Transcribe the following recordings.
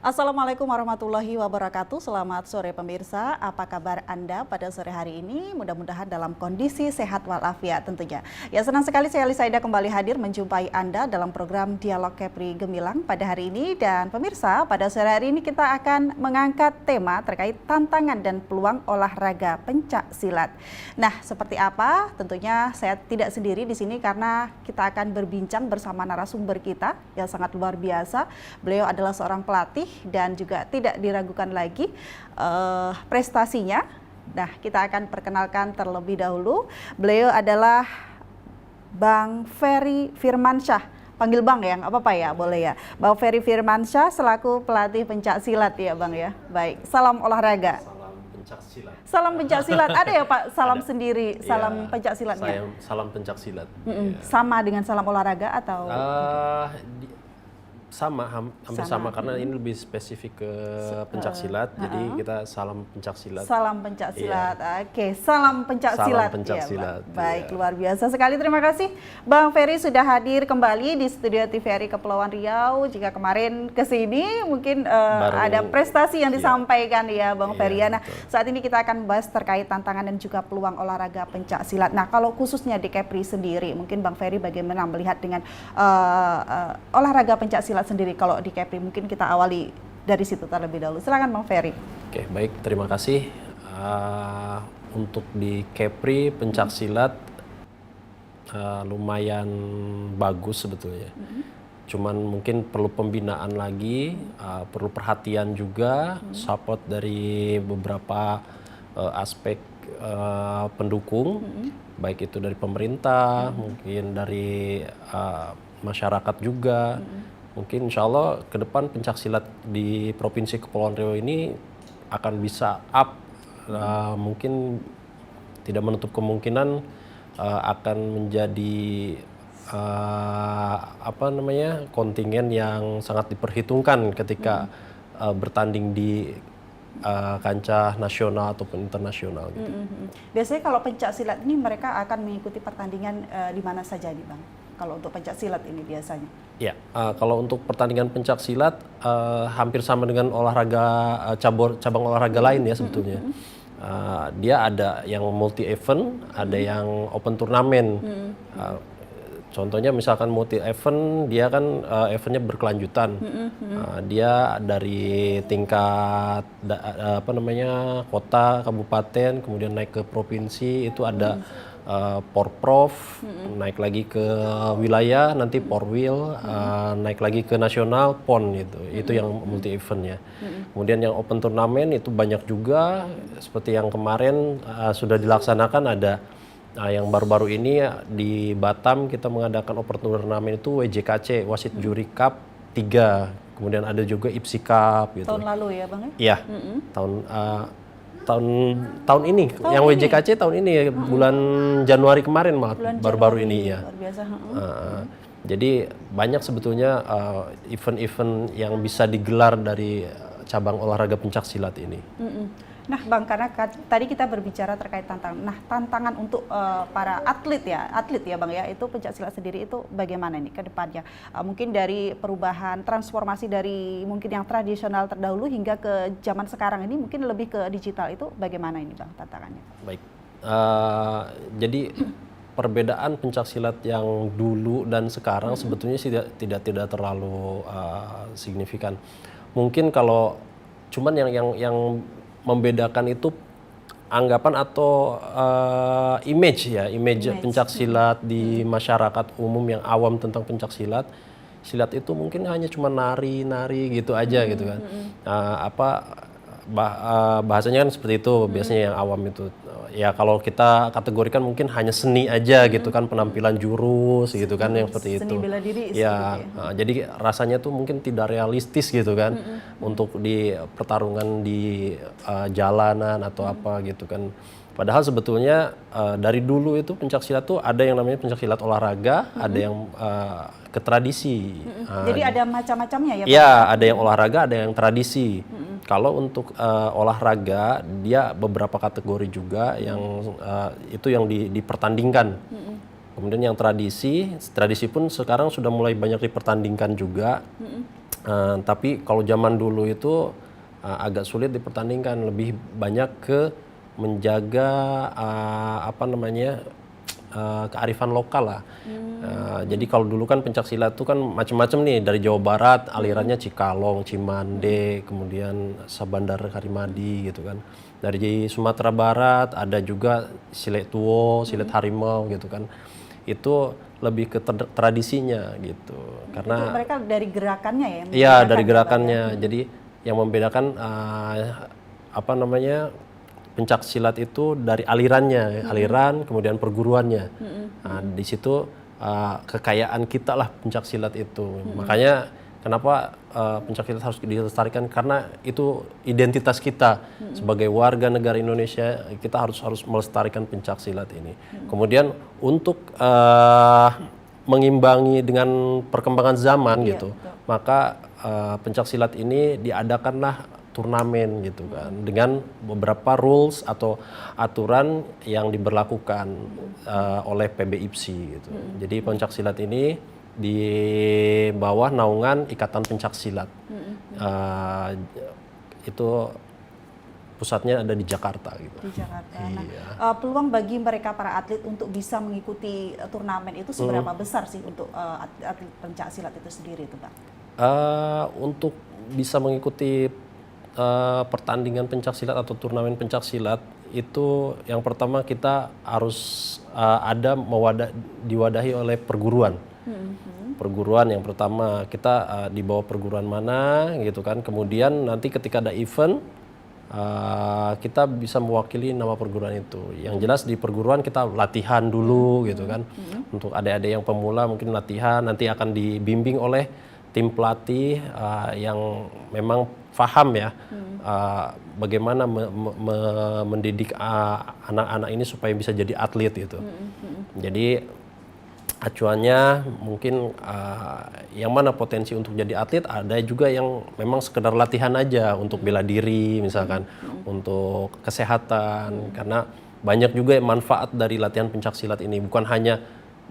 Assalamualaikum warahmatullahi wabarakatuh. Selamat sore pemirsa. Apa kabar Anda pada sore hari ini? Mudah-mudahan dalam kondisi sehat walafiat tentunya. Ya, senang sekali saya Lisaida kembali hadir menjumpai Anda dalam program Dialog Kepri Gemilang pada hari ini. Dan pemirsa, pada sore hari ini kita akan mengangkat tema terkait tantangan dan peluang olahraga pencak silat. Nah, seperti apa? Tentunya saya tidak sendiri di sini karena kita akan berbincang bersama narasumber kita yang sangat luar biasa. Beliau adalah seorang pelatih dan juga tidak diragukan lagi prestasinya. Nah, kita akan perkenalkan terlebih dahulu. Beliau adalah Bang Ferry Firmansyah. Panggil Bang ya, nggak apa-apa ya, boleh ya. Bang Ferry Firmansyah selaku pelatih pencak silat ya Bang ya. Baik, salam olahraga. Salam pencak silat. Salam pencak silat, ada ya Pak salam Ada. sendiri, salam pencak silatnya? Salam pencak silat. Sama dengan salam olahraga atau? Hampir sama karena ini lebih spesifik ke pencak silat, jadi kita salam pencak silat. Salam pencak silat, oke, salam pencak silat. Pencak ya, silat. Baik, luar biasa sekali. Terima kasih Bang Ferry sudah hadir kembali di studio TVRI Kepulauan Riau. Jika kemarin ke sini mungkin ada prestasi yang disampaikan ya Bang Ferry. Nah, saat ini kita akan bahas terkait tantangan dan juga peluang olahraga pencak silat. Nah, kalau khususnya di Kepri sendiri, mungkin Bang Ferry bagaimana melihat dengan olahraga pencak silat sendiri kalau di Kepri? Mungkin kita awali dari situ terlebih dahulu. Silakan Bang Ferry. Oke, baik, terima kasih. Untuk di Kepri pencak silat lumayan bagus sebetulnya. Cuman mungkin perlu pembinaan lagi, perlu perhatian juga, support dari beberapa aspek pendukung, baik itu dari pemerintah, mungkin dari masyarakat juga. Mungkin insya Allah ke depan pencak silat di Provinsi Kepulauan Riau ini akan bisa up, mungkin tidak menutup kemungkinan akan menjadi kontingen yang sangat diperhitungkan ketika bertanding di kancah nasional ataupun internasional. Gitu. Biasanya kalau pencak silat ini mereka akan mengikuti pertandingan di mana saja nih Bang? Kalau untuk pencak silat ini biasanya? Ya, kalau untuk pertandingan pencak silat hampir sama dengan olahraga cabang olahraga lain ya sebetulnya. Dia ada yang multi event, ada yang open turnamen. Contohnya misalkan multi event, dia kan eventnya berkelanjutan. Dia dari tingkat kota, kabupaten, kemudian naik ke provinsi, itu ada Porprov, naik lagi ke wilayah, nanti Porwil, naik lagi ke nasional, PON gitu. Itu yang multi event ya. Kemudian yang open turnamen itu banyak juga, seperti yang kemarin sudah dilaksanakan ada. Yang baru-baru ini di Batam kita mengadakan open turnamen itu WJKC, Wasit Juri Cup 3. Kemudian ada juga IPSI Cup gitu. Tahun lalu ya Bang ya? Iya, tahun ini, yang WJKC tahun ini bulan Januari kemarin malah, baru-baru ini ya. Luar biasa. Jadi banyak sebetulnya event-event yang bisa digelar dari cabang olahraga pencak silat ini. Nah Bang, karena tadi kita berbicara terkait tantangan. Nah, tantangan untuk para atlet ya Bang ya, itu pencak silat sendiri itu bagaimana nih ke depannya? Mungkin dari perubahan transformasi dari mungkin yang tradisional terdahulu hingga ke zaman sekarang ini mungkin lebih ke digital, itu bagaimana ini Bang tantangannya? Baik, jadi perbedaan pencak silat yang dulu dan sekarang sebetulnya tidak terlalu signifikan. Mungkin kalau cuman yang membedakan itu anggapan atau image pencak silat di masyarakat umum yang awam tentang pencak silat. Silat itu mungkin hanya cuma nari gitu aja gitu kan. Bahasanya kan seperti itu biasanya yang awam itu. Ya kalau kita kategorikan mungkin hanya seni aja gitu kan, penampilan jurus gitu kan, yang seperti itu. Seni bela diri. Ya, jadi rasanya tuh mungkin tidak realistis gitu kan untuk di pertarungan di jalanan atau apa gitu kan. Padahal sebetulnya dari dulu itu pencak silat tuh ada yang namanya pencak silat olahraga, ada yang ke tradisi. Jadi ada macam-macamnya ya Pak? Iya, ada yang olahraga, ada yang tradisi. Kalau untuk olahraga, dia beberapa kategori juga yang itu yang dipertandingkan. Kemudian yang tradisi pun sekarang sudah mulai banyak dipertandingkan juga. Tapi kalau zaman dulu itu agak sulit dipertandingkan, lebih banyak ke menjaga apa namanya kearifan lokal lah. Jadi kalau dulu kan pencak silat itu kan macam-macam nih, dari Jawa Barat alirannya Cikalong, Cimande, kemudian Sabandar Karimadi gitu kan. Dari Sumatera Barat ada juga silet tuo, silet harimau gitu kan. Itu lebih ke tradisinya gitu. Karena Itu mereka dari gerakannya ya? iya, dari gerakannya. Jadi yang membedakan apa namanya pencak silat itu dari alirannya, aliran kemudian perguruannya. Nah, di situ kekayaan kita lah pencak silat itu. Makanya kenapa pencak silat harus dilestarikan, karena itu identitas kita sebagai warga negara Indonesia. Kita harus melestarikan pencak silat ini. Kemudian untuk mengimbangi dengan perkembangan zaman gitu, maka pencak silat ini diadakanlah turnamen gitu kan, dengan beberapa rules atau aturan yang diberlakukan oleh PBIPSI gitu. Jadi pencak silat ini di bawah naungan Ikatan Pencak Silat. Itu pusatnya ada di Jakarta gitu. Di Jakarta. Nah, peluang bagi mereka para atlet untuk bisa mengikuti turnamen itu seberapa besar sih untuk atlet pencak silat itu sendiri itu, Pak? Untuk bisa mengikuti pertandingan pencak silat atau turnamen pencak silat itu, yang pertama kita harus diwadahi oleh perguruan. Perguruan yang pertama, kita di bawah perguruan mana gitu kan. Kemudian nanti ketika ada event kita bisa mewakili nama perguruan itu. Yang jelas di perguruan kita latihan dulu gitu kan. Untuk adik-adik yang pemula mungkin latihan, nanti akan dibimbing oleh tim pelatih yang memang paham ya bagaimana mendidik anak-anak ini supaya bisa jadi atlet gitu. Jadi acuannya mungkin yang mana potensi untuk jadi atlet, ada juga yang memang sekedar latihan aja untuk bela diri misalkan, untuk kesehatan, karena banyak juga manfaat dari latihan pencak silat ini, bukan hanya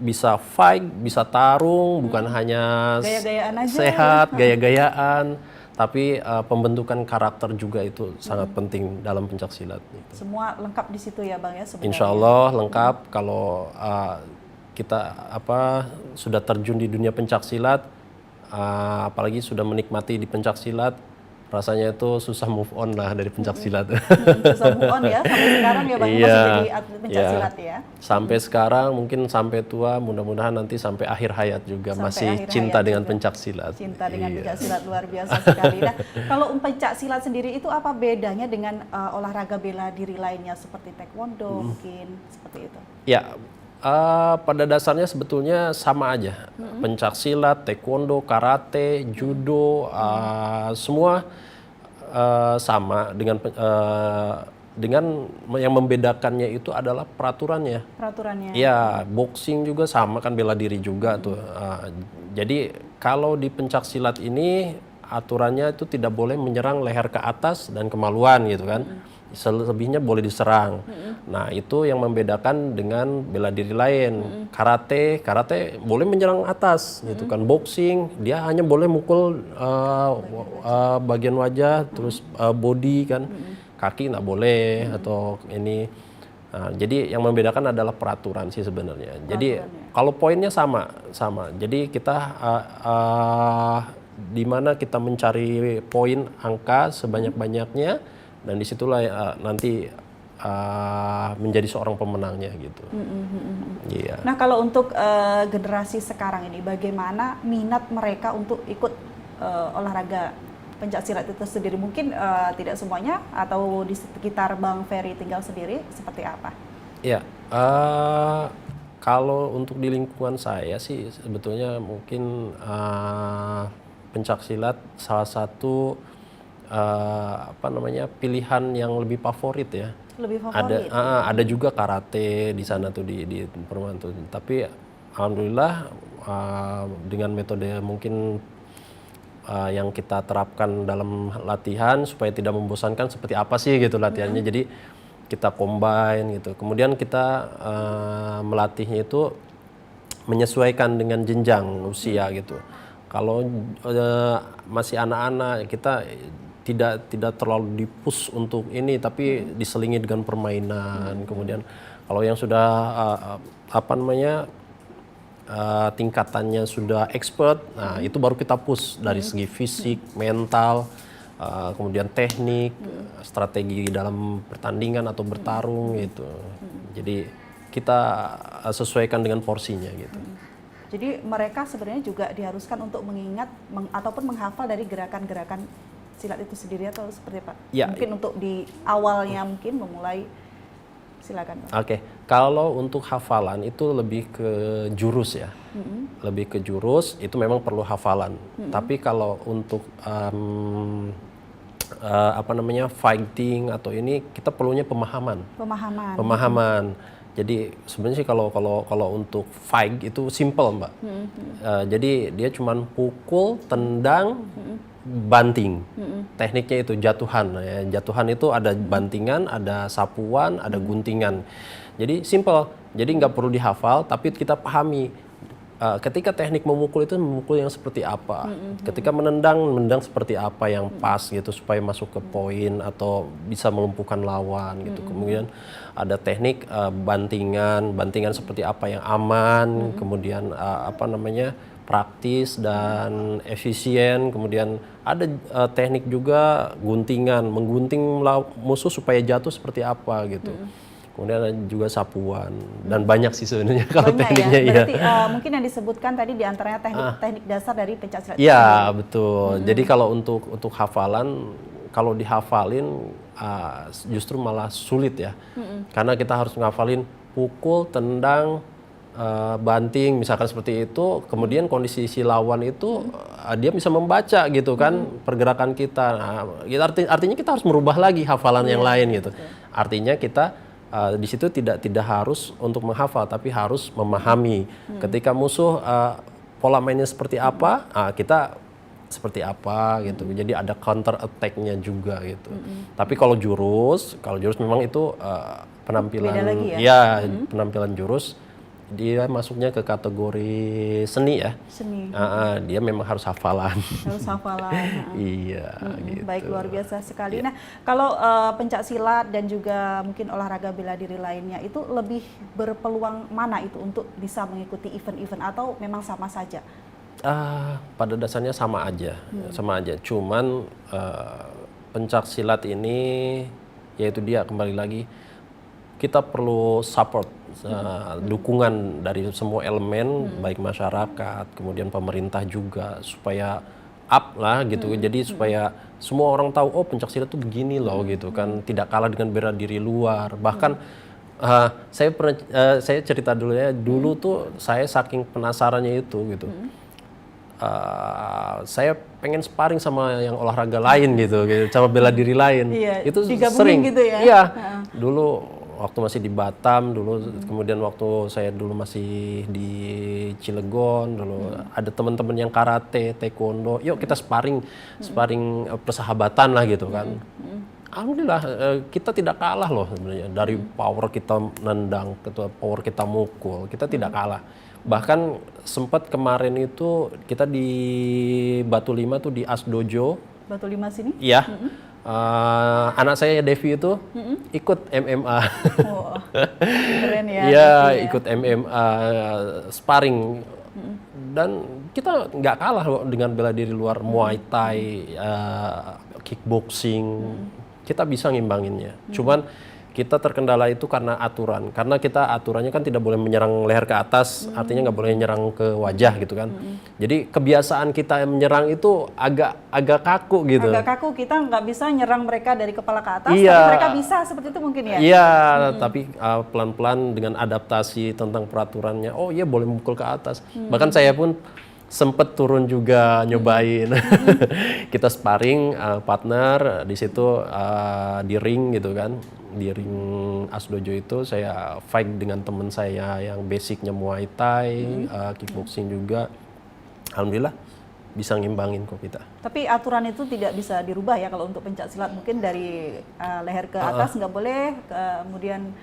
bisa fight, bisa tarung, bukan hanya Gaya-gayaan aja sehat, gaya-gayaan, tapi pembentukan karakter juga itu sangat penting dalam pencak silat. Semua lengkap di situ ya, Bang ya sebenarnya. Insya Allah lengkap kalau kita sudah terjun di dunia pencak silat, apalagi sudah menikmati di pencak silat, rasanya itu susah move on lah dari pencak silat. Susah move on ya sampai sekarang ya, Bang, masih jadi atlet pencak silat ya. Sampai sekarang, mungkin sampai tua, mudah-mudahan nanti sampai akhir hayat juga Sampai masih akhir cinta hayat dengan juga. pencak silat. Cinta dengan pencak silat luar biasa sekali. Nah, kalau pencak silat sendiri itu apa bedanya dengan olahraga bela diri lainnya seperti taekwondo mungkin seperti itu? Ya, pada dasarnya sebetulnya sama aja. Pencak silat, taekwondo, karate, judo, semua sama dengan yang membedakannya itu adalah peraturannya. Peraturannya. Ya, boxing juga sama kan, bela diri juga tuh. Jadi kalau di pencak silat ini aturannya itu tidak boleh menyerang leher ke atas dan kemaluan gitu kan. Selebihnya boleh diserang. Nah, itu yang membedakan dengan bela diri lain. Karate boleh menyerang atas gitu kan. Boxing dia hanya boleh mukul bagian wajah, terus body kan. Kaki nggak boleh atau ini. Nah, jadi yang membedakan adalah peraturan sih sebenarnya. Jadi kalau poinnya sama. Jadi kita di mana kita mencari poin angka sebanyak-banyaknya, dan disitulah nanti menjadi seorang pemenangnya gitu. Iya. Nah, kalau untuk generasi sekarang ini, bagaimana minat mereka untuk ikut olahraga pencak silat itu sendiri? Mungkin tidak semuanya, atau di sekitar Bang Ferry tinggal sendiri seperti apa? Ya, kalau untuk di lingkungan saya sih sebetulnya mungkin pencak silat salah satu pilihan yang lebih favorit ya. Lebih favorit. Ada juga karate di sana tuh di perumahan tuh. Tapi alhamdulillah dengan metode mungkin yang kita terapkan dalam latihan supaya tidak membosankan, seperti apa sih gitu latihannya. Jadi kita combine gitu. Kemudian kita melatihnya itu menyesuaikan dengan jenjang usia gitu. Kalau masih anak-anak kita tidak terlalu dipush untuk ini, tapi diselingi dengan permainan. Kemudian kalau yang sudah apa namanya tingkatannya sudah expert, nah itu baru kita push dari segi fisik, mental, kemudian teknik, strategi dalam pertandingan atau bertarung gitu. Jadi kita sesuaikan dengan porsinya gitu. Jadi mereka sebenarnya juga diharuskan untuk mengingat ataupun menghafal dari gerakan-gerakan silat itu sendiri atau seperti apa? Ya. Mungkin untuk di awalnya mungkin memulai, silakan Pak. Oke, kalau untuk hafalan itu lebih ke jurus ya, lebih ke jurus itu memang perlu hafalan. Tapi kalau untuk apa namanya fighting atau ini kita perlunya pemahaman. Pemahaman. Jadi sebenarnya sih kalau untuk fight itu simple Mbak. Jadi dia cuman pukul, tendang, banting. Tekniknya itu jatuhan. Ya. Jatuhan itu ada bantingan, ada sapuan, ada guntingan. Jadi simple. Jadi nggak perlu dihafal, tapi kita pahami. Ketika teknik memukul itu memukul yang seperti apa. Ketika menendang seperti apa yang pas gitu supaya masuk ke poin atau bisa melumpuhkan lawan gitu. Kemudian ada teknik bantingan seperti apa yang aman, kemudian apa namanya praktis dan efisien. Kemudian ada teknik juga guntingan, menggunting musuh supaya jatuh seperti apa gitu. Kemudian ada juga sapuan dan banyak sih sebenarnya kalau tekniknya ya. Berarti mungkin yang disebutkan tadi diantaranya teknik dasar dari pencaksilat. Iya betul. Jadi kalau untuk hafalan, kalau dihafalin justru malah sulit ya, karena kita harus ngafalin pukul, tendang, banting, misalkan seperti itu. Kemudian kondisi si lawan itu dia bisa membaca gitu kan pergerakan kita. Nah, artinya kita harus merubah lagi hafalan yang lain gitu. Artinya kita di situ tidak harus untuk menghafal, tapi harus memahami ketika musuh pola mainnya seperti apa, kita seperti apa gitu. Jadi ada counter attack-nya juga gitu. Tapi kalau jurus memang itu penampilan, beda lagi ya? Penampilan jurus dia masuknya ke kategori seni ya. Seni. Dia memang harus hafalan. Harus hafalan. Iya. Gitu. Baik, luar biasa sekali. Nah, kalau pencak silat dan juga mungkin olahraga bela diri lainnya itu lebih berpeluang mana itu untuk bisa mengikuti event-event atau memang sama saja? Pada dasarnya sama aja, Cuman pencak silat ini, yaitu dia kembali lagi kita perlu support. Dukungan dari semua elemen, baik masyarakat, kemudian pemerintah juga, supaya up lah gitu. Jadi supaya semua orang tahu, oh pencak silat tuh begini loh gitu kan, tidak kalah dengan bela diri luar. Bahkan saya cerita dulu ya, dulu tuh saya saking penasarannya itu gitu. Saya pengen sparring sama yang olahraga lain gitu, sama bela diri lain. Iya, itu sering gitu ya. Iya, dulu waktu masih di Batam dulu, kemudian waktu saya dulu masih di Cilegon dulu, ada teman-teman yang karate, taekwondo, yuk kita sparring persahabatan lah gitu kan. Alhamdulillah kita tidak kalah loh sebenarnya, dari power kita nendang, power kita mukul, kita tidak kalah. Bahkan sempat kemarin itu kita di Batu Lima tuh di As Dojo. Batu Lima sini? Iya. Anak saya Devi itu ikut MMA. Oh, keren ya. Iya, ikut MMA sparring. Dan kita nggak kalah loh dengan bela diri luar, Muay Thai, kickboxing. Kita bisa ngimbanginnya. Cuman kita terkendala itu karena aturan. Karena kita aturannya kan tidak boleh menyerang leher ke atas, artinya nggak boleh nyerang ke wajah gitu kan. Jadi kebiasaan kita menyerang itu agak kaku gitu. Agak kaku, kita nggak bisa nyerang mereka dari kepala ke atas, iya. tapi mereka bisa seperti itu mungkin ya? Iya, tapi pelan-pelan dengan adaptasi tentang peraturannya, oh iya boleh mukul ke atas. Bahkan saya pun sempet turun juga nyobain. Kita sparring partner di situ di ring gitu kan. Di ring As Dojo itu saya fight dengan teman saya yang basicnya Muay Thai, kickboxing juga. Alhamdulillah bisa ngimbangin kok kita. Tapi aturan itu tidak bisa dirubah ya kalau untuk pencak silat, mungkin dari leher ke atas nggak boleh, kemudian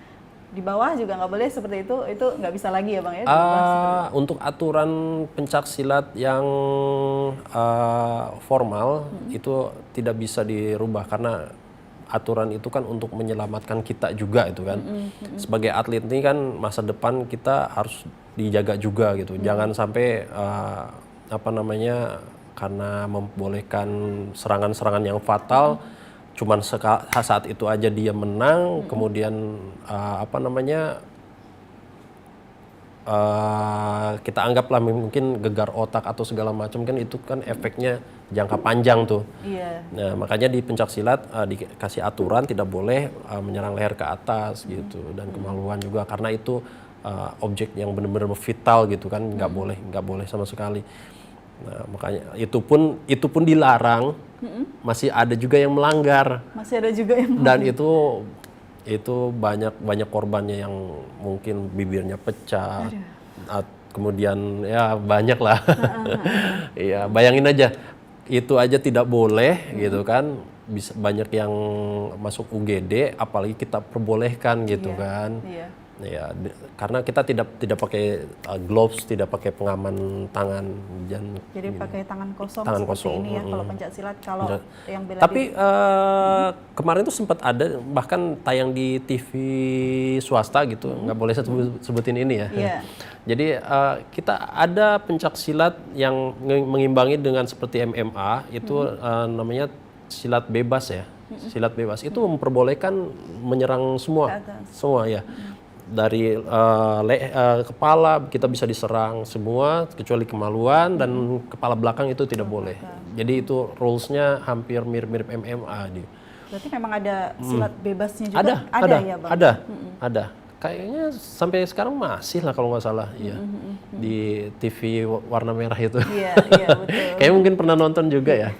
Di bawah juga nggak boleh seperti itu nggak bisa lagi ya Bang ya? Diubah seperti itu. Untuk aturan pencak silat yang formal itu tidak bisa dirubah karena aturan itu kan untuk menyelamatkan kita juga itu kan. Sebagai atlet ini kan masa depan kita harus dijaga juga gitu. Jangan sampai apa namanya karena membolehkan serangan-serangan yang fatal cuman saat itu aja dia menang, kemudian apa namanya kita anggaplah mungkin gegar otak atau segala macam kan itu kan efeknya jangka panjang tuh. Iya. Nah makanya di pencak silat dikasih aturan tidak boleh menyerang leher ke atas gitu dan kemaluan juga karena itu objek yang benar-benar vital gitu kan nggak boleh sama sekali. Nah makanya itu pun dilarang. Masih ada juga yang melanggar. Masih ada juga yang Dan itu banyak korbannya yang mungkin bibirnya pecah. Kemudian ya banyak lah. Iya, bayangin aja. Itu aja tidak boleh gitu kan. Bisa banyak yang masuk UGD apalagi kita perbolehkan gitu kan. Iya. Ya, karena kita tidak pakai gloves, tidak pakai pengaman tangan dan Jadi pakai tangan kosong tangan seperti kosong. ini ya kalau pencak silat kalau yang bela Tapi kemarin tuh sempat ada bahkan tayang di TV swasta gitu, nggak boleh sebutin ini ya. Iya. Jadi kita ada pencak silat yang mengimbangi dengan seperti MMA itu namanya silat bebas ya. Silat bebas itu memperbolehkan menyerang semua, ya. Dari kepala kita bisa diserang semua kecuali kemaluan dan kepala belakang itu tidak boleh. Jadi itu rules-nya hampir mirip-mirip MMA dia. Berarti memang ada silat bebasnya juga ya Bang? Ada. Kayaknya sampai sekarang masih lah kalau nggak salah, iya. Di TV warna merah itu. Iya, betul. Kayaknya mungkin pernah nonton juga ya.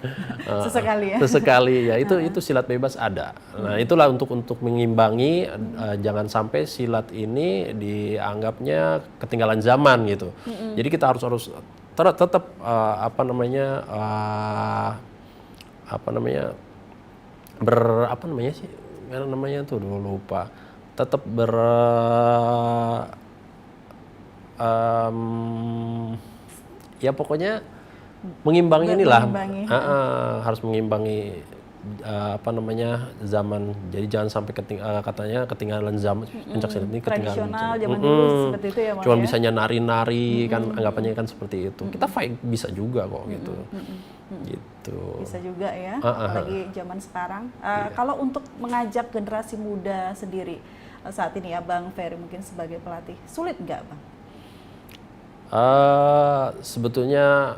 Sesekali ya. Sesekali ya. Itu silat bebas ada. Nah, itulah untuk mengimbangi jangan sampai silat ini dianggapnya ketinggalan zaman gitu. Jadi kita harus tetap apa namanya tuh lupa. Tetap ya pokoknya mengimbangi inilah harus mengimbangi apa namanya zaman, jadi jangan sampai katanya ketinggalan zaman pencak silat ini ketinggalan zaman dulu seperti itu ya Bang. Cuman bisanya nari-nari kan anggapannya kan seperti itu. Kita fight bisa juga kok gitu. Gitu. Bisa juga ya, apalagi zaman sekarang. Kalau untuk mengajak generasi muda sendiri saat ini ya Bang Ferry mungkin sebagai pelatih, sulit nggak Bang? Sebetulnya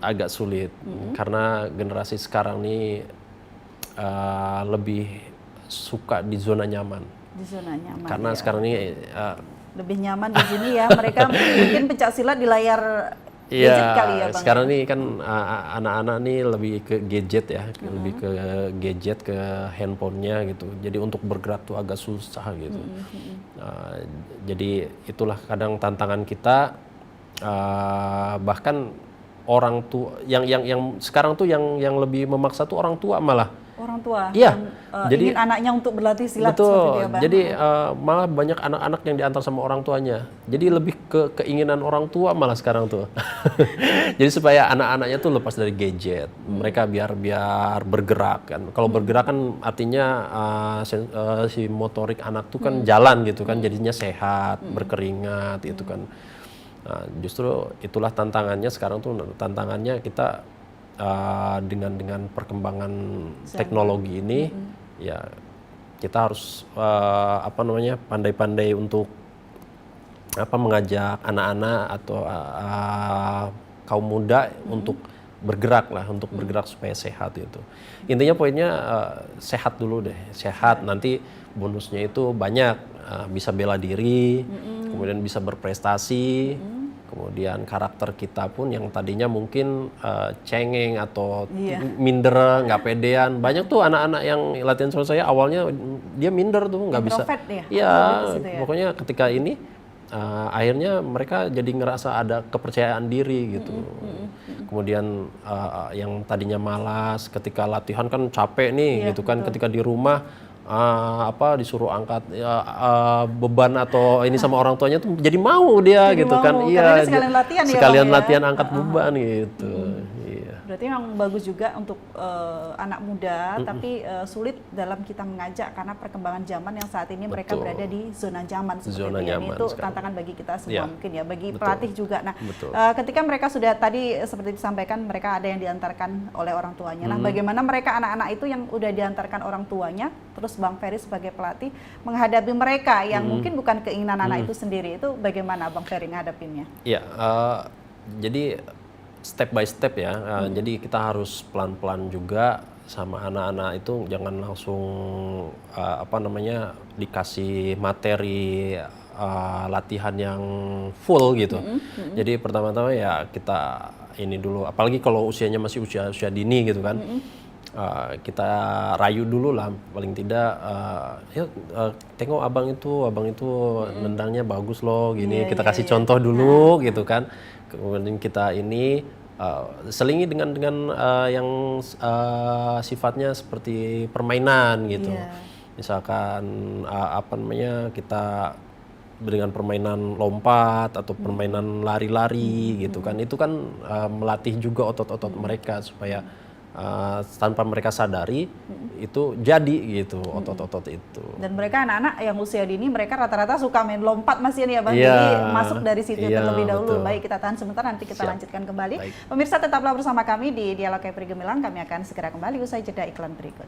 agak sulit karena generasi sekarang ini lebih suka di zona nyaman. Di zona nyaman. Karena sekarang ini lebih nyaman di sini ya. Mereka mungkin pencak silat di layar gadget kali ya Bang. Sekarang ini kan anak-anak nih lebih ke gadget ya, lebih ke gadget, ke handphonenya gitu. Jadi untuk bergerak tuh agak susah gitu. Jadi itulah kadang tantangan kita. Bahkan orang tua yang sekarang tuh yang lebih memaksa tuh orang tua malah. Orang tua. Iya. Jadi ingin anaknya untuk berlatih silat. Betul. Seperti ya, Bang. Jadi malah banyak anak-anak yang diantar sama orang tuanya. Jadi lebih ke keinginan orang tua malah sekarang tuh. Jadi supaya anak-anaknya tuh lepas dari gadget. Mereka biar bergerak kan. Kalau bergerak kan artinya si motorik anak tuh kan jalan gitu kan. Jadinya sehat, berkeringat itu kan. Nah, justru itulah tantangannya sekarang tuh, tantangannya kita dengan perkembangan teknologi ini ya kita harus pandai-pandai untuk mengajak anak-anak atau kaum muda untuk bergerak supaya sehat itu. Intinya poinnya sehat dulu deh, sehat nanti bonusnya itu banyak, bisa bela diri, kemudian bisa berprestasi. Kemudian karakter kita pun yang tadinya mungkin cengeng atau minder, nggak pedean. Banyak tuh anak-anak yang latihan sama saya awalnya dia minder tuh, nggak bisa. Ya, pokoknya ketika ini akhirnya mereka jadi ngerasa ada kepercayaan diri gitu. Kemudian yang tadinya malas ketika latihan kan capek nih gitu kan, ketika di rumah disuruh angkat beban atau ini sama orang tuanya tuh jadi mau dia Jadi gitu mau, kan. karena Iya, ini sekalian latihan ya, sekalian Bang, ya? latihan angkat beban gitu. Iya. Berarti memang bagus juga untuk anak muda, tapi sulit dalam kita mengajak karena perkembangan zaman yang saat ini mereka Betul. berada di zona nyaman seperti Zona itu. nyaman Itu sekali. tantangan bagi kita semua Ya. mungkin ya, bagi Betul. pelatih juga. Nah, Betul. ketika mereka sudah tadi seperti disampaikan mereka ada yang diantarkan oleh orang tuanya. Nah, bagaimana mereka anak-anak itu yang udah diantarkan orang tuanya, terus Bang Ferry sebagai pelatih menghadapi mereka yang mungkin bukan keinginan anak itu sendiri, itu bagaimana Bang Ferry ngadepinnya? Ya, jadi step by step ya. Jadi kita harus pelan-pelan juga sama anak-anak itu, jangan langsung dikasih materi latihan yang full gitu. Jadi pertama-tama ya kita ini dulu, apalagi kalau usianya masih usia dini gitu kan. Kita rayu dulu lah, paling tidak yuk tengok abang itu nendangnya bagus loh gini. Kita kasih contoh dulu gitu kan. Kemudian kita ini selingi dengan yang sifatnya seperti permainan gitu. Misalkan kita dengan permainan lompat atau permainan lari-lari gitu kan. Itu kan melatih juga otot-otot mereka supaya tanpa mereka sadari itu jadi gitu otot-otot itu. Dan mereka anak-anak yang usia dini mereka rata-rata suka main lompat Mas Ian ya Bang. Iya. Jadi masuk dari situ Iya, terlebih dahulu. betul. Baik, kita tahan sebentar, nanti kita Siap. lanjutkan kembali. Baik. Pemirsa tetaplah bersama kami di Dialog Kepri Gemilang. Kami akan segera kembali usai jeda iklan berikut.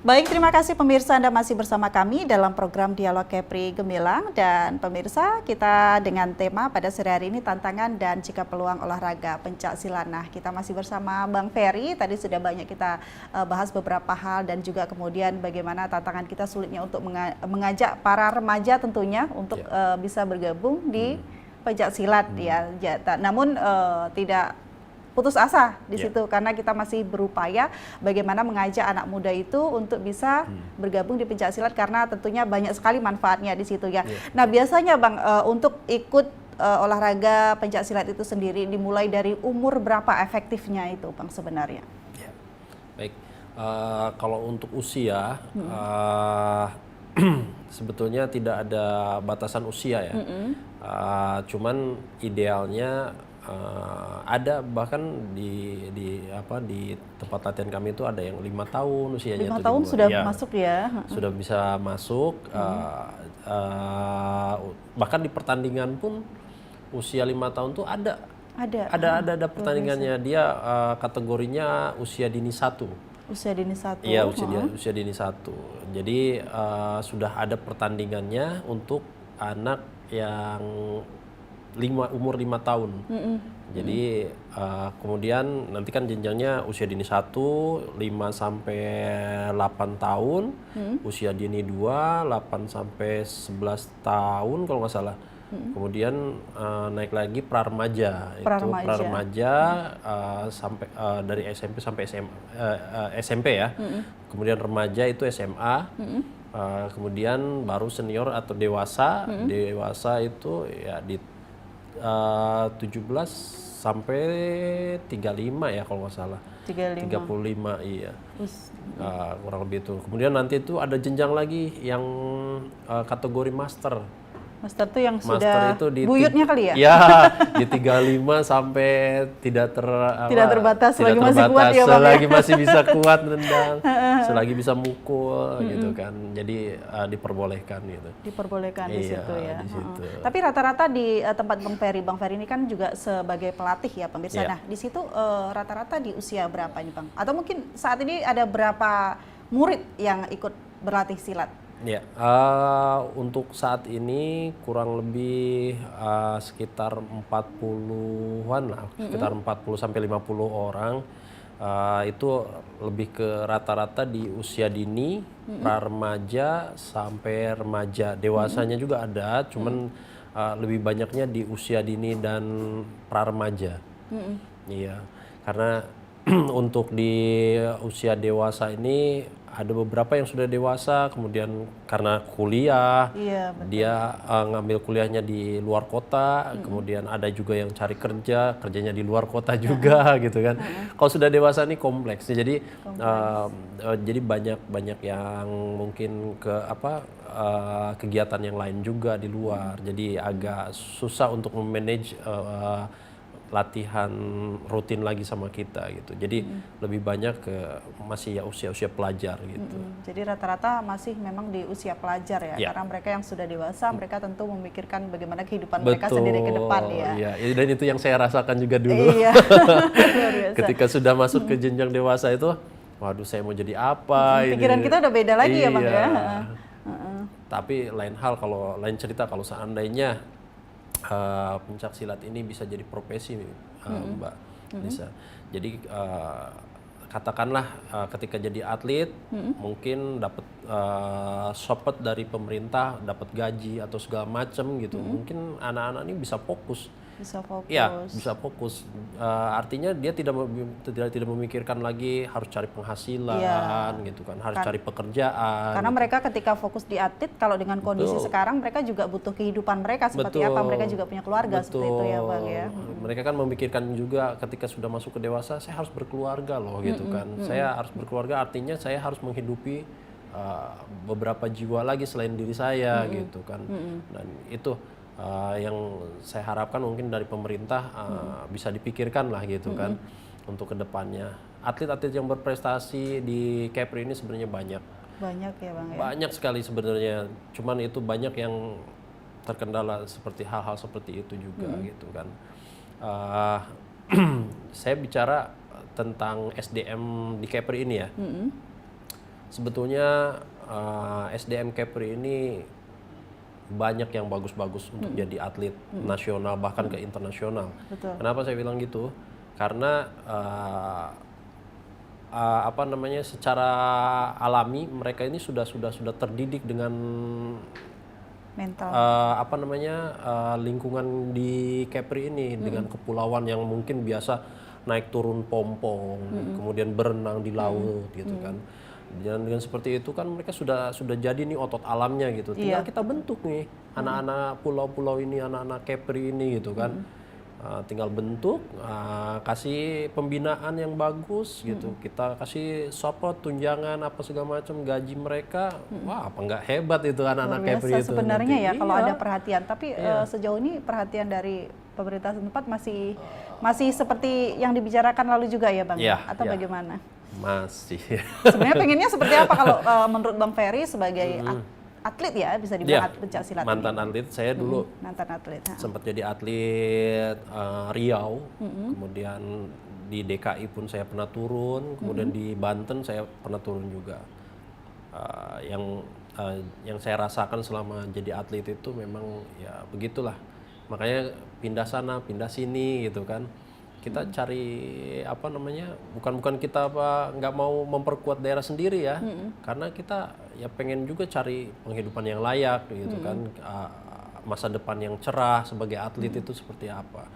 Baik, terima kasih pemirsa, Anda masih bersama kami dalam program Dialog Kepri Gemilang. Dan pemirsa, kita dengan tema pada sore hari ini tantangan dan jika peluang olahraga pencak silat. Nah, kita masih bersama Bang Ferry. Tadi sudah banyak kita bahas beberapa hal dan juga kemudian bagaimana tantangan kita sulitnya untuk mengajak para remaja tentunya untuk bisa bergabung di pencak silat ya. Namun tidak putus asa di situ karena kita masih berupaya bagaimana mengajak anak muda itu untuk bisa bergabung di pencak silat karena tentunya banyak sekali manfaatnya di situ ya. Nah, biasanya Bang untuk ikut olahraga pencak silat itu sendiri dimulai dari umur berapa efektifnya itu Bang sebenarnya? Ya. Baik, kalau untuk usia sebetulnya tidak ada batasan usia ya. Cuman idealnya ada bahkan di tempat latihan kami itu ada yang 5 tahun usianya. 5 tahun sudah masuk ya? Sudah bisa masuk. Bahkan di pertandingan pun usia 5 tahun tuh ada pertandingannya. Dia kategorinya usia dini 1. Usia dini 1. Iya, usia dini 1. Jadi sudah ada pertandingannya untuk anak yang umur 5 tahun. Jadi kemudian nanti kan jenjangnya usia dini 1, 5 sampai 8 tahun, usia dini 2, 8 sampai 11 tahun kalau nggak salah. Kemudian naik lagi pra-remaja. Itu pra-remaja sampai dari SMP sampai SMP ya. Kemudian remaja itu SMA. Kemudian baru senior atau dewasa. Dewasa itu ya di 17 sampai 35 ya kalau nggak salah. 35 iya. Kurang lebih itu. Kemudian nanti itu ada jenjang lagi yang kategori master. Master itu yang sudah itu di buyutnya kali ya? Ya, di 35 sampai tidak terbatas, selagi masih kuat ya Bang. Selagi masih bisa kuat nendang, selagi bisa mukul gitu kan. Jadi diperbolehkan gitu. Diperbolehkan di situ ya. Di situ. Tapi rata-rata di tempat Bang Ferry ini kan juga sebagai pelatih ya pemirsa. Nah, di situ rata-rata di usia berapa nih Bang? Atau mungkin saat ini ada berapa murid yang ikut berlatih silat? Ya, untuk saat ini kurang lebih sekitar 40-an lah, sekitar 40 sampai 50 orang. Itu lebih ke rata-rata di usia dini, pra-remaja sampai remaja. Dewasanya juga ada, cuman lebih banyaknya di usia dini dan pra-remaja. Iya, karena untuk di usia dewasa ini ada beberapa yang sudah dewasa, kemudian karena kuliah, Iya, betul. dia ngambil kuliahnya di luar kota, kemudian ada juga yang cari kerja, kerjanya di luar kota juga gitu kan. Kalau sudah dewasa ini kompleks, jadi banyak yang mungkin ke kegiatan yang lain juga di luar, jadi agak susah untuk memanage latihan rutin lagi sama kita gitu. Jadi lebih banyak ke masih ya usia-usia pelajar gitu. Jadi rata-rata masih memang di usia pelajar ya, Ya. karena mereka yang sudah dewasa, mereka tentu memikirkan bagaimana kehidupan mereka sendiri ke depan ya. Iya, dan itu yang saya rasakan juga dulu. Iya, luar biasa. Ketika sudah masuk ke jenjang dewasa itu, waduh saya mau jadi apa ini. Pikiran kita udah beda lagi ya Bang Iya. ya. Tapi lain cerita kalau seandainya pencak silat ini bisa jadi profesi, Mbak Lisa. Jadi katakanlah ketika jadi atlet mungkin dapat support dari pemerintah, dapat gaji atau segala macam gitu. Mungkin anak-anak ini bisa fokus. Bisa fokus. Iya, bisa fokus. Artinya dia tidak memikirkan lagi harus cari penghasilan gitu kan, harus cari pekerjaan. Karena mereka ketika fokus di atlet, kalau dengan kondisi sekarang mereka juga butuh kehidupan mereka seperti apa, mereka juga punya keluarga seperti itu ya Bang ya. Mereka kan memikirkan juga ketika sudah masuk ke dewasa, saya harus berkeluarga loh gitu kan. Saya harus berkeluarga artinya saya harus menghidupi beberapa jiwa lagi selain diri saya gitu kan. Dan itu yang saya harapkan mungkin dari pemerintah bisa dipikirkan lah gitu kan untuk kedepannya. Atlet-atlet yang berprestasi di Kepri ini sebenarnya banyak. Banyak ya Bang ya. Banyak sekali sebenarnya. Cuman itu banyak yang terkendala seperti hal-hal seperti itu juga gitu kan. Saya bicara tentang SDM di Kepri ini ya. Sebetulnya SDM Kepri ini banyak yang bagus-bagus untuk jadi atlet nasional bahkan ke internasional. Betul. Kenapa saya bilang gitu? Karena secara alami mereka ini sudah terdidik dengan Mental. lingkungan di Kepri ini dengan kepulauan yang mungkin biasa naik turun pompong, kemudian berenang di laut gitu kan. Dan dengan seperti itu kan mereka sudah jadi nih otot alamnya gitu. Tinggal kita bentuk nih anak-anak pulau-pulau ini, anak-anak Kepri ini gitu kan. Tinggal bentuk, kasih pembinaan yang bagus gitu. Kita kasih support, tunjangan apa segala macam, gaji mereka. Wah, apa nggak hebat itu anak-anak Kepri itu. Sebenarnya nanti. ya kalau Iya. ada perhatian. Tapi sejauh ini perhatian dari pemerintah setempat masih seperti yang dibicarakan lalu juga ya Bang? Iya, Atau iya. bagaimana? Masih. Sebenarnya pengennya seperti apa kalau menurut Bang Ferry sebagai atlet ya, bisa dibilang pencak silat mantan ini? atlet saya dulu Mantan atlet. sempat jadi atlet Riau, kemudian di DKI pun saya pernah turun, kemudian di Banten saya pernah turun juga. Yang saya rasakan selama jadi atlet itu memang ya begitulah, makanya pindah sana pindah sini gitu kan. Kita cari bukan kita nggak mau memperkuat daerah sendiri ya, karena kita ya pengen juga cari penghidupan yang layak gitu kan, masa depan yang cerah sebagai atlet itu seperti apa.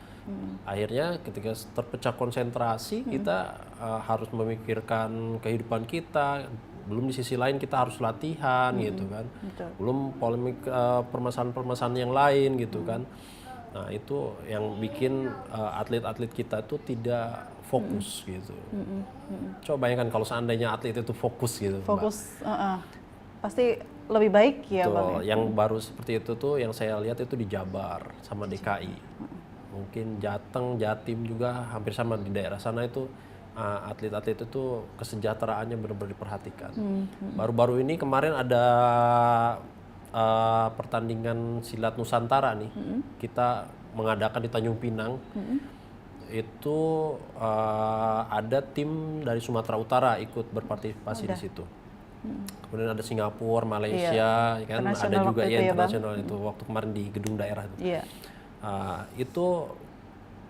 Akhirnya ketika terpecah konsentrasi kita harus memikirkan kehidupan kita, belum di sisi lain kita harus latihan gitu kan, belum polemik permasalahan-permasalahan yang lain gitu kan. Nah itu yang bikin atlet-atlet kita itu tidak fokus gitu. Coba bayangkan kalau seandainya atlet itu fokus gitu. Fokus, pasti lebih baik ya Tuh, Bang. Ya? yang baru seperti itu tuh yang saya lihat itu di Jabar sama DKI. Mungkin Jateng, Jatim juga hampir sama di daerah sana itu atlet-atlet itu kesejahteraannya benar-benar diperhatikan. Baru-baru ini kemarin ada pertandingan silat Nusantara nih, kita mengadakan di Tanjung Pinang. Itu ada tim dari Sumatera Utara ikut berpartisipasi di situ. Kemudian ada Singapura, Malaysia, kan ada juga ya internasional itu waktu kemarin di gedung daerah itu. Iya. Itu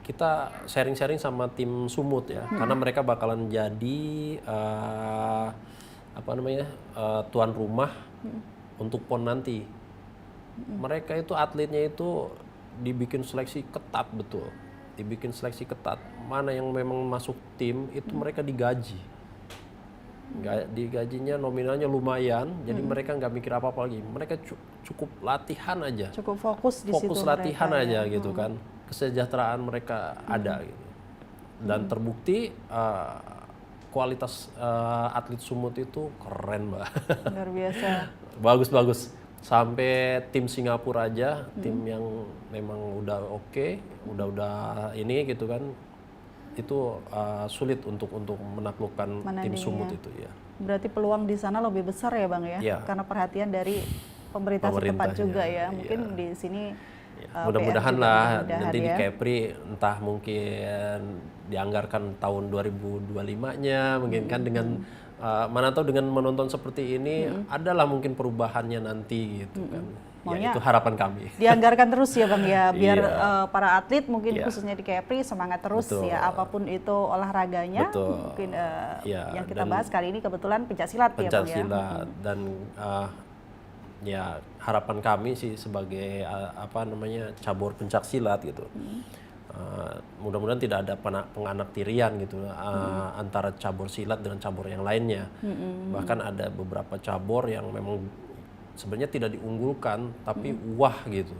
kita sharing-sharing sama tim Sumut ya, karena mereka bakalan jadi tuan rumah untuk PON nanti. Mereka itu atletnya itu dibikin seleksi ketat betul. dibikin seleksi ketat. Mana yang memang masuk tim itu mereka digaji. Digajinya nominalnya lumayan, jadi mereka nggak mikir apa-apa lagi. Mereka cukup latihan aja. Cukup fokus di situ Fokus latihan mereka, aja ya. gitu kan. Kesejahteraan mereka ada gitu. Dan terbukti kualitas atlet Sumut itu keren, Mbak. Luar biasa. Bagus-bagus. Sampai tim Singapura aja, tim yang memang udah oke, udah ini gitu kan. Itu sulit untuk menaklukkan tim Sumut itu ya. Berarti peluang di sana lebih besar ya Bang ya? Ya. Karena perhatian dari pemerintah setempat juga ya. Mungkin di sini mudah-mudahan PR juga lah mudah-mudahan nanti di ya. Kepri entah mungkin dianggarkan tahun 2025-nya mungkin kan dengan mana tahu dengan menonton seperti ini adalah mungkin perubahannya nanti gitu kan. Ya itu harapan kami. Dianggarkan terus ya Bang ya, biar Iya. para atlet mungkin khususnya di Kepri semangat terus ya, apapun itu olahraganya. Betul. Mungkin Ya, yang kita dan bahas kali ini kebetulan pencaksilat ya Bang ya. Pencaksilat dan ya harapan kami sih sebagai cabur pencaksilat gitu. Mudah-mudahan tidak ada penganaktirian gitu antara cabur silat dengan cabur yang lainnya. Bahkan ada beberapa cabur yang memang sebenarnya tidak diunggulkan tapi wah gitu.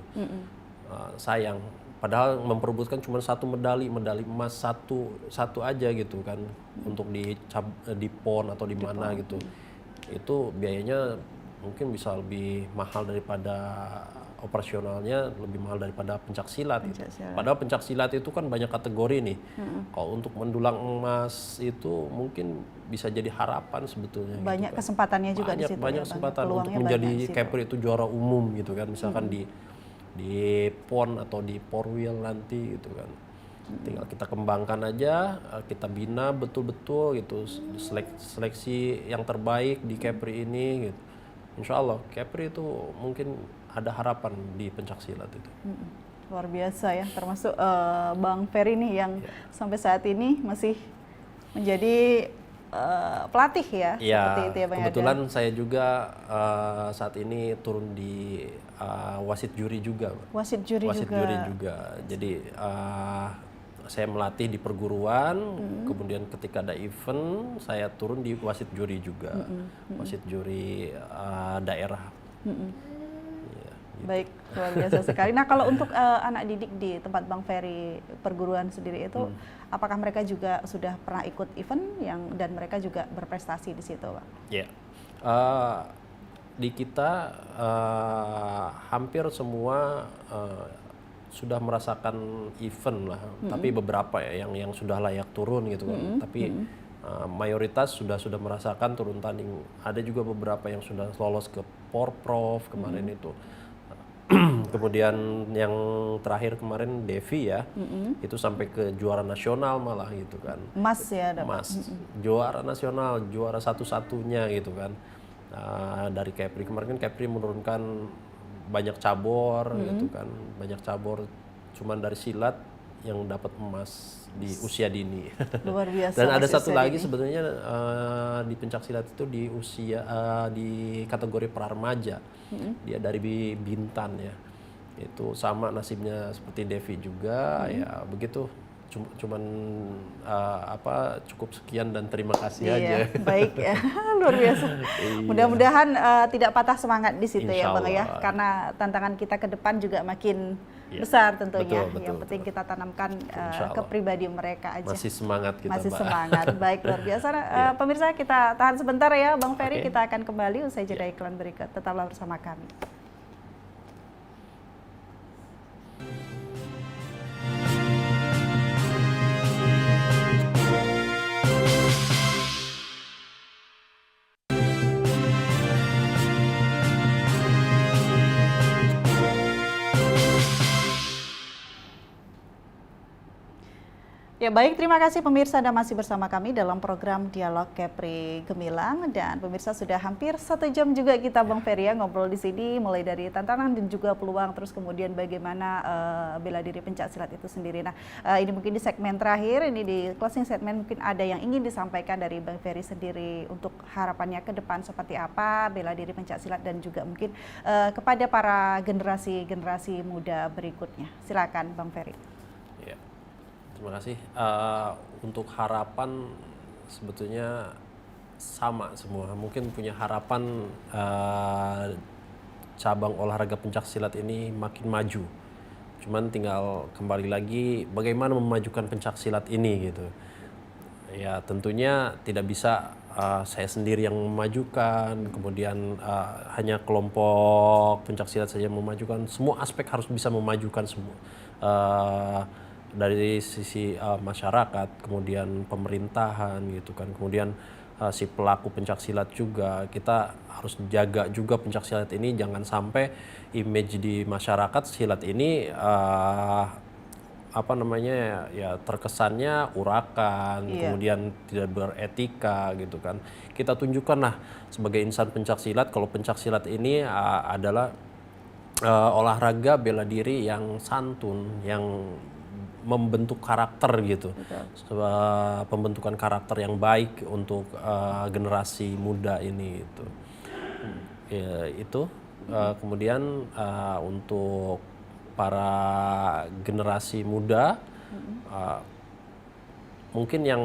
Sayang padahal memperebutkan cuma satu medali emas satu aja gitu kan untuk di PON atau di mana gitu. Itu biayanya mungkin bisa lebih mahal daripada operasionalnya, lebih mahal daripada pencaksilat gitu. Padahal pencaksilat itu kan banyak kategori nih. Kalau untuk mendulang emas itu mungkin bisa jadi harapan sebetulnya. Banyak gitu kan. kesempatannya juga di situ. Banyak ya, kesempatan Bang. untuk menjadi Kepri itu juara umum gitu kan. Misalkan di PON atau di Porwil nanti gitu kan. Tinggal kita kembangkan aja, kita bina betul-betul gitu, seleksi yang terbaik di Kepri ini gitu. Insya Allah Kepri itu mungkin ada harapan di pencaksilat itu. Luar biasa ya, termasuk Bang Ferry nih yang sampai saat ini masih menjadi pelatih ya, seperti itu ya Bang. Kebetulan saya juga saat ini turun di wasit juri juga. Wasit juri juga. Jadi saya melatih di perguruan, kemudian ketika ada event saya turun di wasit juri juga, wasit juri daerah. Ya, gitu. Baik, luar biasa sekali. Nah kalau untuk anak didik di tempat Bang Ferry perguruan sendiri itu, apakah mereka juga sudah pernah ikut event dan mereka juga berprestasi di situ, Pak? Ya, di kita hampir semua sudah merasakan event lah, tapi beberapa ya yang sudah layak turun gitu kan. Tapi mayoritas sudah merasakan turun tanding. Ada juga beberapa yang sudah lolos ke Porprov kemarin itu. Kemudian yang terakhir kemarin Devi ya, itu sampai ke juara nasional malah gitu kan. Emas ya dapat. Emas, juara nasional, juara satu-satunya gitu kan. Dari Kepri kemarin kan Kepri menurunkan banyak cabur gitu kan, banyak cabur, cuman dari silat yang dapat emas di usia dini. Luar biasa. Dan ada satu lagi sebenarnya di pencaksilat itu di usia di kategori praremaja, dia dari Bintan ya, itu sama nasibnya seperti Devi juga ya begitu. Cuman cukup sekian dan terima kasih aja. Baik ya, luar biasa. Mudah-mudahan tidak patah semangat di situ ya Bang ya, karena tantangan kita ke depan juga makin besar tentunya. Yang penting kita tanamkan ke pribadi mereka aja. Masih semangat kita, Masih Mbak. semangat. Baik, luar biasa. Pemirsa kita tahan sebentar ya Bang Ferry, kita akan kembali usai jeda iklan berikut. Tetaplah bersama kami. Ya baik, terima kasih pemirsa Anda masih bersama kami dalam program Dialog Kepri Gemilang, dan pemirsa sudah hampir 1 jam juga kita Bang Ferry ya ngobrol di sini, mulai dari tantangan dan juga peluang, terus kemudian bagaimana bela diri pencaksilat itu sendiri. Nah ini mungkin di segmen terakhir, ini di closing statement mungkin ada yang ingin disampaikan dari Bang Ferry sendiri untuk harapannya ke depan seperti apa bela diri pencaksilat dan juga mungkin kepada para generasi muda berikutnya. Silakan Bang Ferry. Ya. terima kasih. Untuk harapan sebetulnya sama semua. Mungkin punya harapan cabang olahraga pencaksilat ini makin maju. Cuman tinggal kembali lagi bagaimana memajukan pencaksilat ini gitu. Ya tentunya tidak bisa saya sendiri yang memajukan, kemudian hanya kelompok pencaksilat saja yang memajukan. Semua aspek harus bisa memajukan semua. Dari sisi masyarakat, kemudian pemerintahan gitu kan, kemudian si pelaku pencaksilat juga. Kita harus jaga juga pencaksilat ini jangan sampai image di masyarakat silat ini apa namanya ya terkesannya urakan, kemudian tidak beretika gitu kan. Kita tunjukkanlah sebagai insan pencaksilat kalau pencaksilat ini adalah olahraga bela diri yang santun, yang membentuk karakter gitu. Pembentukan karakter yang baik untuk generasi muda ini itu. Ya, itu kemudian untuk para generasi muda mungkin yang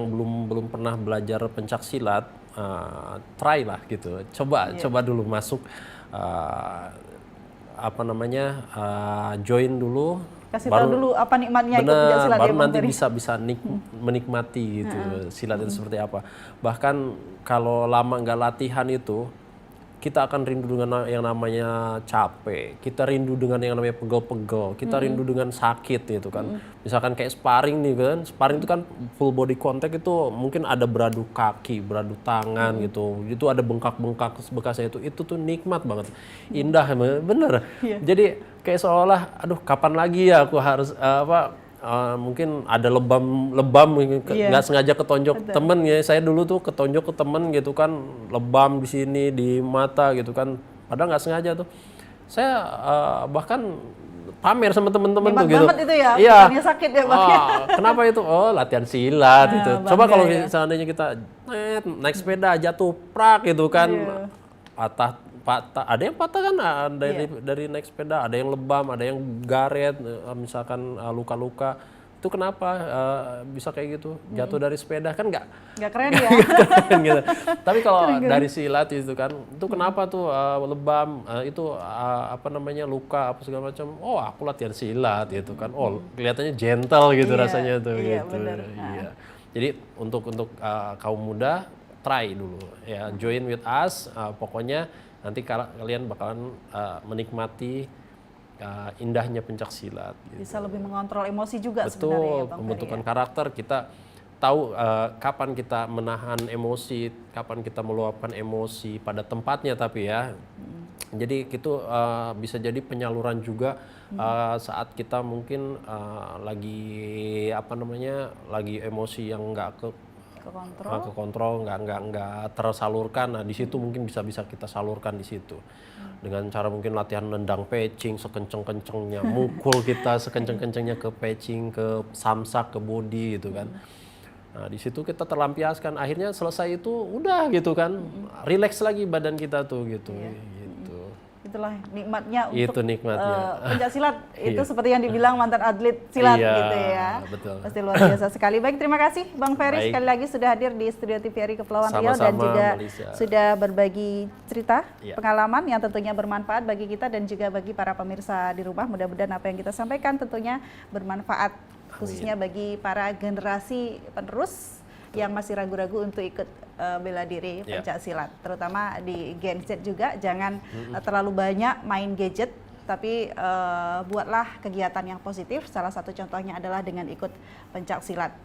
belum pernah belajar pencaksilat, try lah gitu. Coba dulu masuk apa namanya join dulu. Kasih tahu dulu apa nikmatnya ikut pencaksilat. Baru nanti bisa menikmati gitu silat itu seperti apa. Bahkan kalau lama nggak latihan itu kita akan rindu dengan yang namanya capek, kita rindu dengan yang namanya pegel-pegel, kita rindu dengan sakit gitu kan. Misalkan kayak sparring nih kan, sparring itu kan full body contact, itu mungkin ada beradu kaki, beradu tangan gitu, itu ada bengkak-bengkak bekasnya, itu tuh nikmat banget, indah bener. Jadi kayak seolah aduh kapan lagi ya aku harus mungkin ada lebam nggak sengaja ketonjok temen ya. Saya dulu tuh ketonjok ke temen gitu kan, lebam di sini di mata gitu kan, padahal nggak sengaja tuh. Saya bahkan pamer sama temen-temen tuh gitu. Banget itu ya, iya. sakit ya Bang. Kenapa itu? Oh latihan silat itu. Coba kalau seandainya kita naik sepeda jatuh prak gitu kan, patah, ada yang patah kan dari naik sepeda, ada yang lebam, ada yang garet, misalkan luka-luka. Itu kenapa bisa kayak gitu? Jatuh dari sepeda kan nggak keren ya. keren gitu. Tapi kalau dari silat itu kan, itu kenapa tuh lebam, itu apa namanya luka apa segala macam. Oh aku latihan silat gitu kan. Oh kelihatannya gentle gitu rasanya tuh gitu. Iya. Jadi untuk kaum muda try dulu ya, join with us, pokoknya nanti kalian bakalan menikmati indahnya pencaksilat. Gitu. Bisa lebih mengontrol emosi juga betul, sebenarnya ya Bang. Pembentukan karakter, kita tahu kapan kita menahan emosi, kapan kita meluapkan emosi pada tempatnya tapi ya. Jadi itu bisa jadi penyaluran juga saat kita mungkin lagi lagi emosi yang nggak ke kontrol, nggak tersalurkan. Nah di situ mungkin bisa kita salurkan di situ dengan cara mungkin latihan nendang pecing sekenceng-kencengnya, mukul kita sekenceng-kencengnya ke pecing, ke samsak, ke body gitu kan. Nah di situ kita terlampiaskan, akhirnya selesai itu udah gitu kan, relax lagi badan kita tuh gitu. Itulah nikmatnya untuk pencaksilat. Itu seperti yang dibilang mantan atlet silat gitu ya. Betul. Pasti luar biasa sekali. Baik, terima kasih Bang Ferry sekali lagi sudah hadir di studio TVRI Kepulauan Riau dan juga sudah berbagi cerita, pengalaman yang tentunya bermanfaat bagi kita dan juga bagi para pemirsa di rumah. Mudah-mudahan apa yang kita sampaikan tentunya bermanfaat khususnya bagi para generasi penerus yang masih ragu-ragu untuk ikut bela diri pencaksilat, terutama di Gen Z juga. Jangan terlalu banyak main gadget, tapi buatlah kegiatan yang positif. Salah satu contohnya adalah dengan ikut pencaksilat.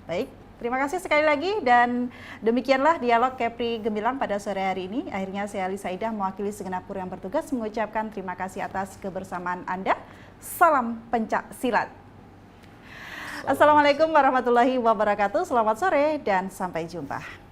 Baik, terima kasih sekali lagi dan demikianlah dialog Kepri Gemilang pada sore hari ini. Akhirnya saya Alisa Idah mewakili segenap kru yang bertugas mengucapkan terima kasih atas kebersamaan Anda. Salam pencaksilat. Assalamualaikum warahmatullahi wabarakatuh. Selamat sore dan sampai jumpa.